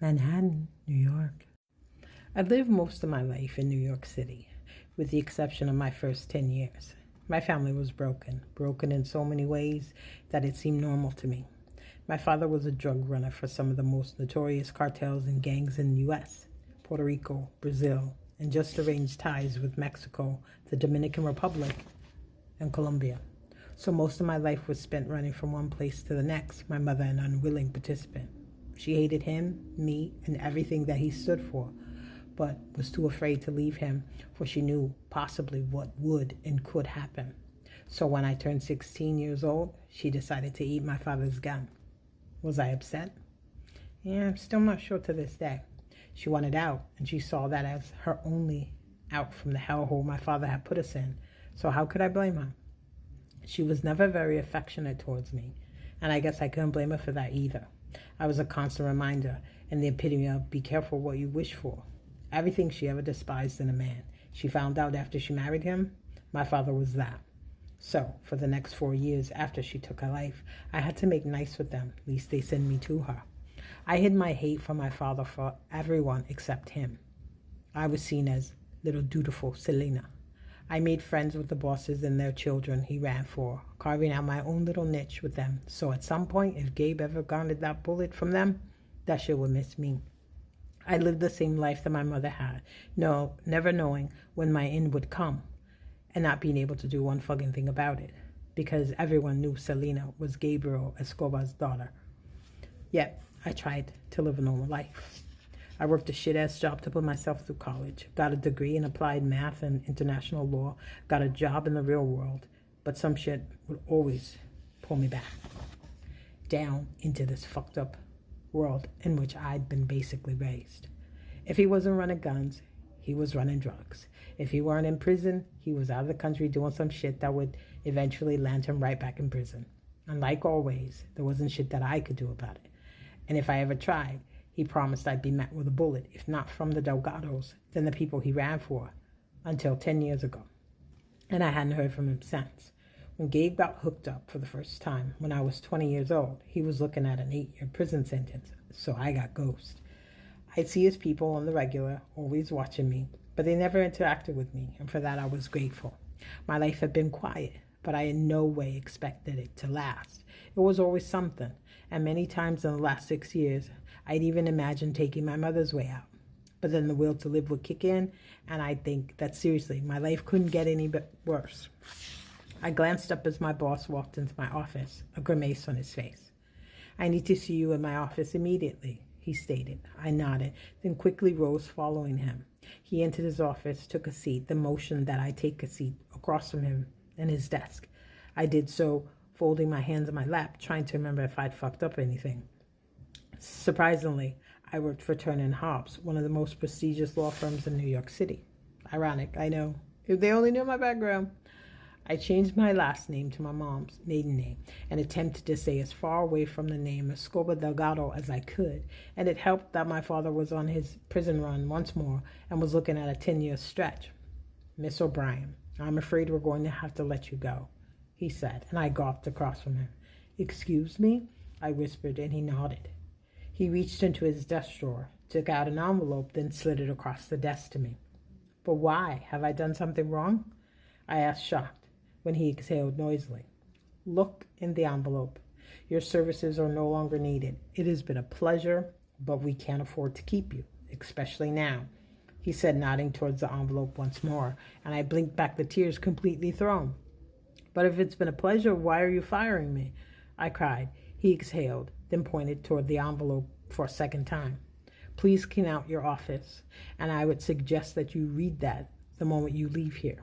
Manhattan, New York. I lived most of my life in New York City, with the exception of my first 10 years. My family was broken in so many ways that it seemed normal to me. My father was a drug runner for some of the most notorious cartels and gangs in the U.S., Puerto Rico, Brazil, and just arranged ties with Mexico, the Dominican Republic, and Colombia. So most of my life was spent running from one place to the next, my mother an unwilling participant. She hated him, me, and everything that he stood for, but was too afraid to leave him, for she knew possibly what would and could happen. So when I turned 16 years old, she decided to eat my father's gun. Was I upset? Yeah, I'm still not sure to this day. She wanted out, and she saw that as her only out from the hellhole my father had put us in. So how could I blame her? She was never very affectionate towards me, and I guess I couldn't blame her for that either. I was a constant reminder and the epitome of be careful what you wish for. Everything she ever despised in a man, she found out after she married him. My father was that. So, for the next 4 years after she took her life, I had to make nice with them, lest they send me to her. I hid my hate for my father for everyone except him. I was seen as little dutiful Selena. I made friends with the bosses and their children he ran for, carving out my own little niche with them. So at some point, if Gabe ever garnered that bullet from them, that shit would miss me. I lived the same life that my mother had, never knowing when my end would come, and not being able to do one fucking thing about it, because everyone knew Selena was Gabriel Escobar's daughter. Yet, I tried to live a normal life. I worked a shit-ass job to put myself through college, got a degree in applied math and international law, got a job in the real world, but some shit would always pull me back, down into this fucked up world in which I'd been basically raised. If he wasn't running guns, he was running drugs. If he weren't in prison, he was out of the country doing some shit that would eventually land him right back in prison. And like always, there wasn't shit that I could do about it. And if I ever tried, he promised I'd be met with a bullet, if not from the Delgados, then the people he ran for, until 10 years ago. And I hadn't heard from him since. When Gabe got hooked up for the first time, when I was 20 years old, he was looking at an 8-year prison sentence, so I got ghosted. I'd see his people on the regular, always watching me, but they never interacted with me, and for that I was grateful. My life had been quiet, but I in no way expected it to last. It was always something, and many times in the last 6 years, I'd even imagined taking my mother's way out. But then the will to live would kick in, and I'd think that seriously, my life couldn't get any worse. I glanced up as my boss walked into my office, a grimace on his face. I need to see you in my office immediately, he stated. I nodded, then quickly rose following him. He entered his office, took a seat, then motioned that I take a seat across from him and his desk. I did so, folding my hands in my lap, trying to remember if I'd fucked up anything. Surprisingly, I worked for Turner & Hobbs, one of the most prestigious law firms in New York City. Ironic, I know. If they only knew my background. I changed my last name to my mom's maiden name and attempted to stay as far away from the name Escobar Delgado as I could, and it helped that my father was on his prison run once more and was looking at a 10-year stretch. Miss O'Brien, I'm afraid we're going to have to let you go, he said, and I gawped across from him. Excuse me? I whispered, and he nodded. He reached into his desk drawer, took out an envelope, then slid it across the desk to me. But why? Have I done something wrong? I asked, shocked, when he exhaled noisily. Look in the envelope. Your services are no longer needed. It has been a pleasure, but we can't afford to keep you, especially now, he said, nodding towards the envelope once more, and I blinked back, the tears completely thrown. But if it's been a pleasure, why are you firing me? I cried. He exhaled, then pointed toward the envelope for a second time. Please clean out your office, and I would suggest that you read that the moment you leave here.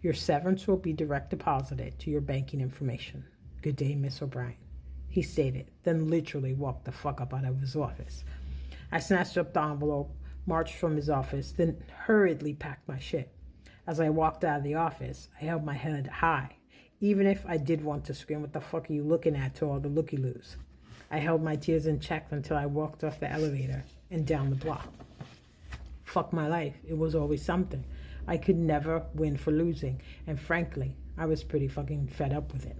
Your severance will be direct deposited to your banking information. Good day, Miss O'Brien, he stated, then literally walked the fuck up out of his office. I snatched up the envelope, marched from his office, then hurriedly packed my shit. As I walked out of the office, I held my head high, even if I did want to scream, what the fuck are you looking at, to all the looky-loos. I held my tears in check until I walked off the elevator and down the block. Fuck my life. It was always something. I could never win for losing, and frankly, I was pretty fucking fed up with it.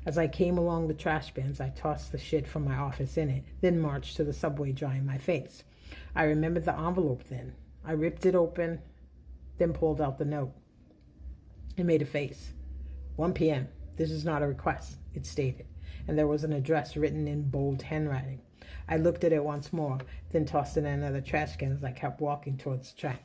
As I came along the trash bins, I tossed the shit from my office in it, then marched to the subway drying my face. I remembered the envelope then. I ripped it open, then pulled out the note. It made a face. 1 p.m. This is not a request, it stated, and there was an address written in bold handwriting. I looked at it once more, then tossed it in another trash can as I kept walking towards the track.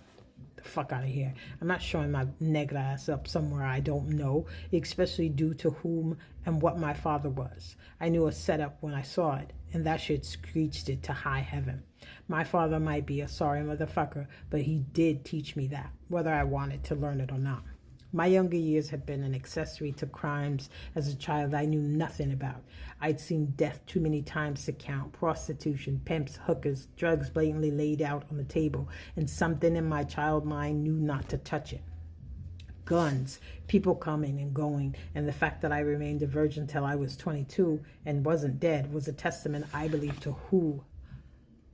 The fuck out of here. I'm not showing my naked ass up somewhere I don't know, especially due to whom and what my father was. I knew a setup when I saw it, and that shit screeched it to high heaven. My father might be a sorry motherfucker, but he did teach me that, whether I wanted to learn it or not. My younger years had been an accessory to crimes as a child I knew nothing about. I'd seen death too many times to count, prostitution, pimps, hookers, drugs blatantly laid out on the table, and something in my child mind knew not to touch it. Guns, people coming and going, and the fact that I remained a virgin till I was 22 and wasn't dead was a testament, I believe, to who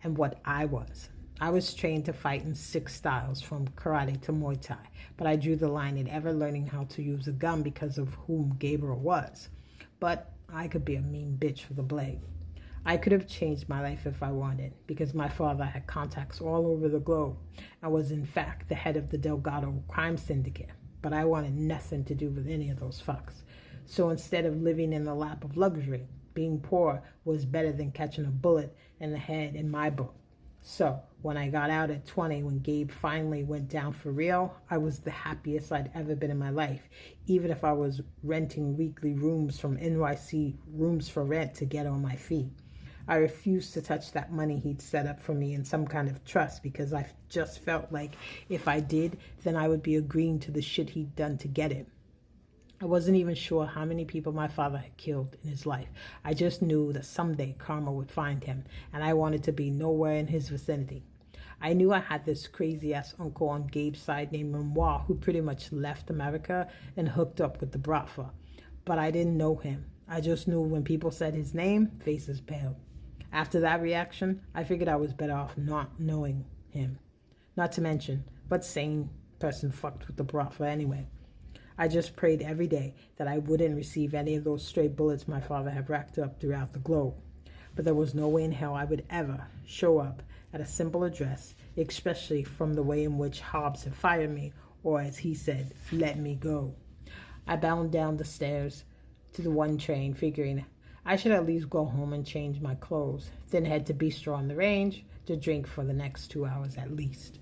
and what I was. I was trained to fight in 6 styles, from karate to Muay Thai, but I drew the line at ever learning how to use a gun because of whom Gabriel was. But I could be a mean bitch for the blade. I could have changed my life if I wanted, because my father had contacts all over the globe and was in fact the head of the Delgado crime syndicate, but I wanted nothing to do with any of those fucks. So instead of living in the lap of luxury, being poor was better than catching a bullet in the head in my book. So, when I got out at 20, when Gabe finally went down for real, I was the happiest I'd ever been in my life, even if I was renting weekly rooms from NYC Rooms for Rent to get on my feet. I refused to touch that money he'd set up for me in some kind of trust because I just felt like if I did, then I would be agreeing to the shit he'd done to get it. I wasn't even sure how many people my father had killed in his life. I just knew that someday karma would find him, and I wanted to be nowhere in his vicinity. I knew I had this crazy-ass uncle on Gabe's side named Renoir who pretty much left America and hooked up with the Bratva. But I didn't know him. I just knew when people said his name, faces paled. After that reaction, I figured I was better off not knowing him. Not to mention, what sane person fucked with the Bratva anyway? I just prayed every day that I wouldn't receive any of those stray bullets my father had racked up throughout the globe. But there was no way in hell I would ever show up at a simple address, especially from the way in which Hobbs had fired me, or as he said, let me go. I bounded down the stairs to the 1 train, figuring I should at least go home and change my clothes, then head to Bistro on the Range to drink for the next 2 hours at least.